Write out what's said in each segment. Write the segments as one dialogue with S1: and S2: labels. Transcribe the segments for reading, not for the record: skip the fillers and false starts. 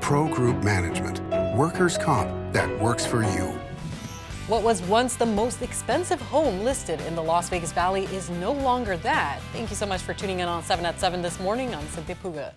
S1: Pro Group Management. Workers' comp that works for you.
S2: What was once the most expensive home listed in the Las Vegas Valley is no longer that. Thank you so much for tuning in on 7 at 7 this morning. I'm Cynthia Puga.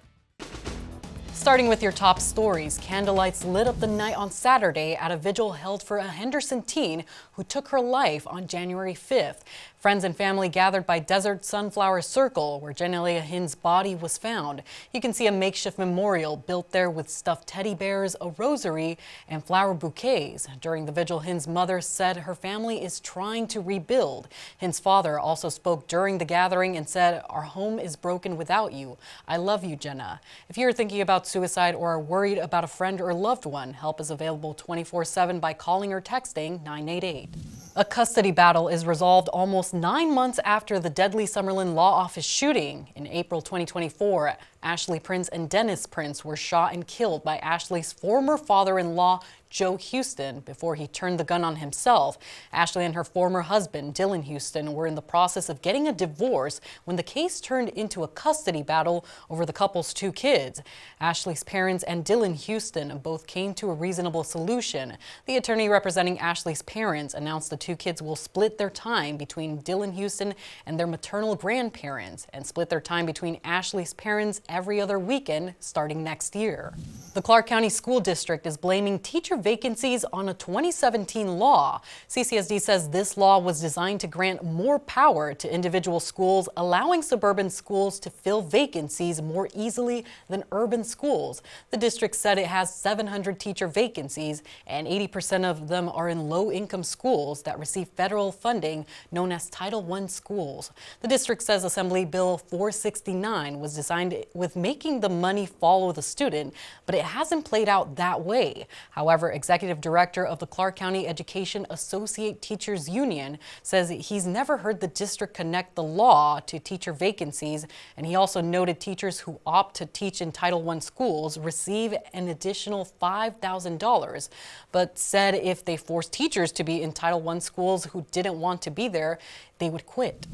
S2: Starting with your top stories, candlelights lit up the night on Saturday at a vigil held for a Henderson teen who took her life on January 5th. Friends and family gathered by Desert Sunflower Circle, where Jenelia Hinn's body was found. You can see a makeshift memorial built there with stuffed teddy bears, a rosary, and flower bouquets. During the vigil, Hinn's mother said her family is trying to rebuild. Hinn's father also spoke during the gathering and said, "Our home is broken without you. I love you, Jenna." If you're thinking about suicide or are worried about a friend or loved one, help is available 24/7 by calling or texting 988. A custody battle is resolved almost 9 months after the deadly Summerlin Law Office shooting. In April 2024, Ashley Prince and Dennis Prince were shot and killed by Ashley's former father-in-law, Joe Houston, before he turned the gun on himself. Ashley and her former husband, Dylan Houston, were in the process of getting a divorce when the case turned into a custody battle over the couple's 2 kids. Ashley's parents and Dylan Houston both came to a reasonable solution. The attorney representing Ashley's parents announced the 2 kids will split their time between Dylan Houston and their maternal grandparents and split their time between Ashley's parents every other weekend starting next year. The Clark County School District is blaming teacher vacancies on a 2017 law. CCSD says this law was designed to grant more power to individual schools, allowing suburban schools to fill vacancies more easily than urban schools. The district said it has 700 teacher vacancies, and 80% of them are in low-income schools that receive federal funding known as Title I schools. The district says Assembly Bill 469 was designed with making the money follow the student, but it hasn't played out that way. However, Executive Director of the Clark County Education Associate Teachers Union says he's never heard the district connect the law to teacher vacancies, and he also noted teachers who opt to teach in Title I schools receive an additional $5,000, but said if they forced teachers to be in Title I schools who didn't want to be there, they would quit.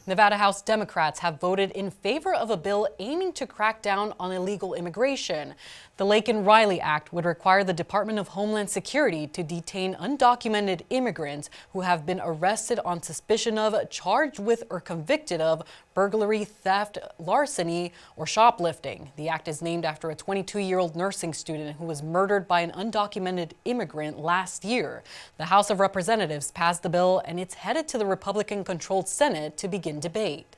S2: Nevada House Democrats have voted in favor of a bill aiming to crack down on illegal immigration. The Laken-Riley Act would require the Department of Homeland Security to detain undocumented immigrants who have been arrested on suspicion of, charged with, or convicted of burglary, theft, larceny, or shoplifting. The act is named after a 22-year-old nursing student who was murdered by an undocumented immigrant last year. The House of Representatives passed the bill, and it's headed to the Republican-controlled Senate to begin debate.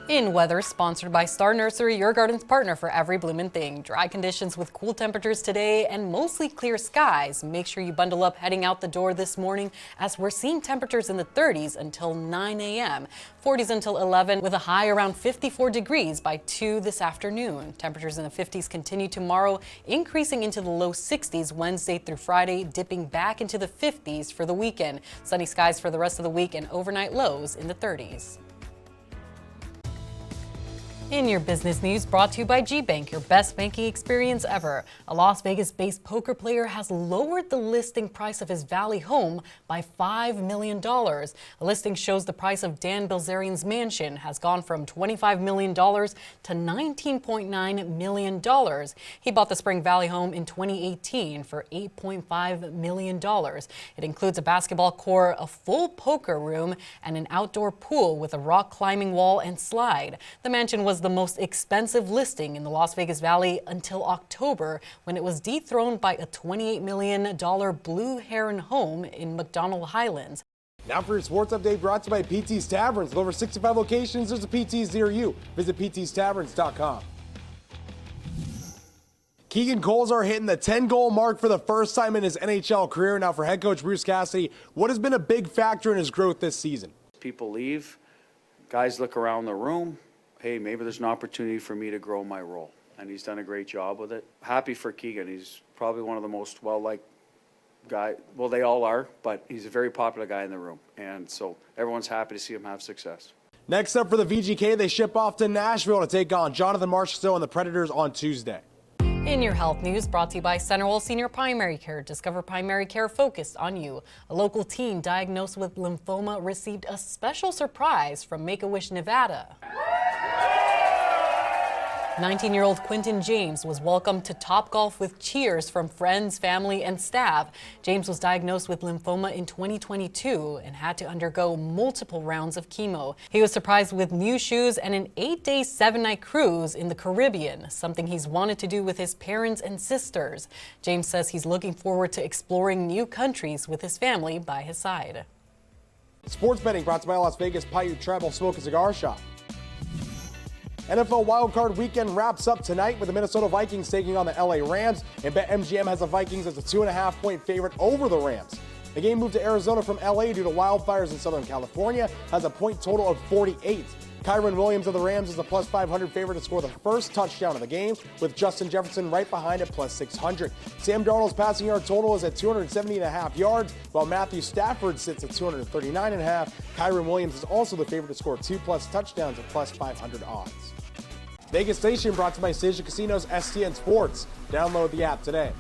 S2: In weather, sponsored by Star Nursery, your garden's partner for every bloomin' thing. Dry conditions with cool temperatures today and mostly clear skies. Make sure you bundle up heading out the door this morning, as we're seeing temperatures in the 30s until 9 a.m., 40s until 11, with a high around 54 degrees by 2 this afternoon. Temperatures in the 50s continue tomorrow, increasing into the low 60s Wednesday through Friday, dipping back into the 50s for the weekend. Sunny skies for the rest of the week and overnight lows in the 30s. In your business news, brought to you by G-Bank, your best banking experience ever. A Las Vegas-based poker player has lowered the listing price of his Valley home by $5 million. A listing shows the price of Dan Bilzerian's mansion has gone from $25 million to $19.9 million. He bought the Spring Valley home in 2018 for $8.5 million. It includes a basketball court, a full poker room, and an outdoor pool with a rock climbing wall and slide. The mansion was the most expensive listing in the Las Vegas Valley until October, when it was dethroned by a $28 million Blue Heron home in McDonald Highlands.
S3: Now for your sports update, brought to you by PT's Taverns. With over 65 locations, there's a PT's near you. Visit ptstaverns.com. Keegan Colzar hitting the 10-goal mark for the first time in his NHL career. Now for head coach Bruce Cassidy, what has been a big factor in his growth this season?
S4: People leave, guys look around the room. Hey, maybe there's an opportunity for me to grow my role. And he's done a great job with it. Happy for Keegan. He's probably one of the most well-liked guy. Well, they all are, but he's a very popular guy in the room. And so everyone's happy to see him have success.
S3: Next up for the VGK, they ship off to Nashville to take on Jonathan Marchessault and the Predators on Tuesday.
S2: In your health news, brought to you by Centerville Senior Primary Care. Discover primary care focused on you. A local teen diagnosed with lymphoma received a special surprise from Make-A-Wish Nevada. 19-year-old Quinton James was welcomed to Topgolf with cheers from friends, family, and staff. James was diagnosed with lymphoma in 2022 and had to undergo multiple rounds of chemo. He was surprised with new shoes and an 8-day, 7-night cruise in the Caribbean, something he's wanted to do with his parents and sisters. James says he's looking forward to exploring new countries with his family by his side.
S3: Sports betting brought to you by Las Vegas Paiute Tribal Smoke and Cigar Shop. NFL wildcard weekend wraps up tonight with the Minnesota Vikings taking on the LA Rams, and BetMGM has the Vikings as a 2.5-point favorite over the Rams. The game moved to Arizona from LA due to wildfires in Southern California, has a point total of 48. Kyron Williams of the Rams is a plus 500 favorite to score the first touchdown of the game, with Justin Jefferson right behind at plus 600. Sam Darnold's passing yard total is at 270.5 yards, while Matthew Stafford sits at 239.5. Kyron Williams is also the favorite to score 2+ touchdowns at plus 500 odds. Vegas Station brought to you by Station Casinos STN Sports. Download the app today.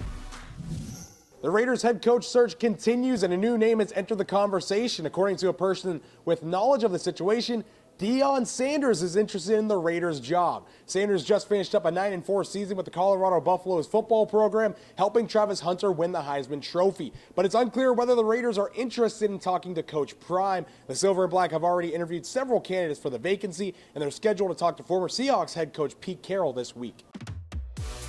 S3: The Raiders head coach search continues and a new name has entered the conversation. According to a person with knowledge of the situation, Deion Sanders is interested in the Raiders' job. Sanders just finished up a 9-4 season with the Colorado Buffaloes football program, helping Travis Hunter win the Heisman Trophy. But it's unclear whether the Raiders are interested in talking to Coach Prime. The Silver and Black have already interviewed several candidates for the vacancy, and they're scheduled to talk to former Seahawks head coach Pete Carroll this week.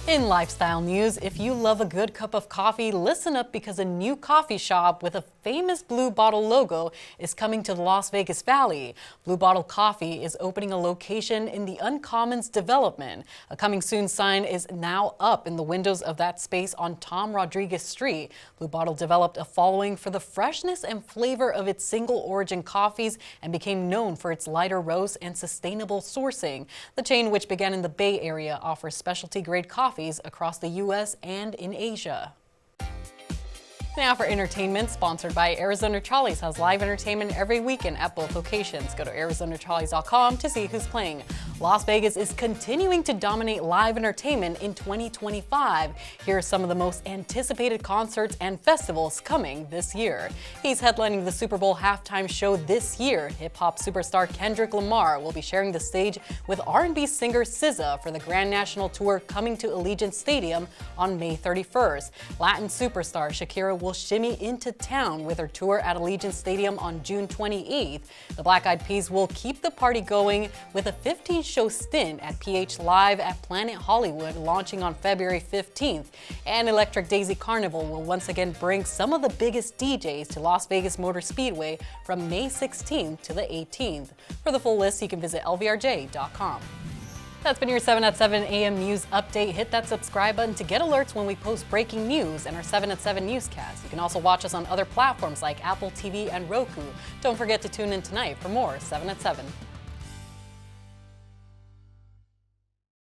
S2: In lifestyle news, if you love a good cup of coffee, listen up because a new coffee shop with a famous Blue Bottle logo is coming to the Las Vegas Valley. Blue Bottle Coffee is opening a location in the Uncommons development. A coming soon sign is now up in the windows of that space on Tom Rodriguez Street. Blue Bottle developed a following for the freshness and flavor of its single origin coffees and became known for its lighter roast and sustainable sourcing. The chain, which began in the Bay Area, offers specialty grade coffees across the U.S. and in Asia. Now for entertainment, sponsored by Arizona Charlie's, has live entertainment every weekend at both locations. Go to ArizonaCharlies.com to see who's playing. Las Vegas is continuing to dominate live entertainment in 2025. Here are some of the most anticipated concerts and festivals coming this year. He's headlining the Super Bowl halftime show this year. Hip-hop superstar Kendrick Lamar will be sharing the stage with R&B singer SZA for the Grand National Tour coming to Allegiant Stadium on May 31st. Latin superstar Shakira will shimmy into town with her tour at Allegiant Stadium on June 28th. The Black Eyed Peas will keep the party going with a 15-show stint at PH Live at Planet Hollywood launching on February 15th. And Electric Daisy Carnival will once again bring some of the biggest DJs to Las Vegas Motor Speedway from May 16th to the 18th. For the full list, you can visit lvrj.com. That's been your 7 at 7 a.m. news update. Hit that subscribe button to get alerts when we post breaking news and our 7 at 7 newscast. You can also watch us on other platforms like Apple TV and Roku. Don't forget to tune in tonight for more 7 at 7.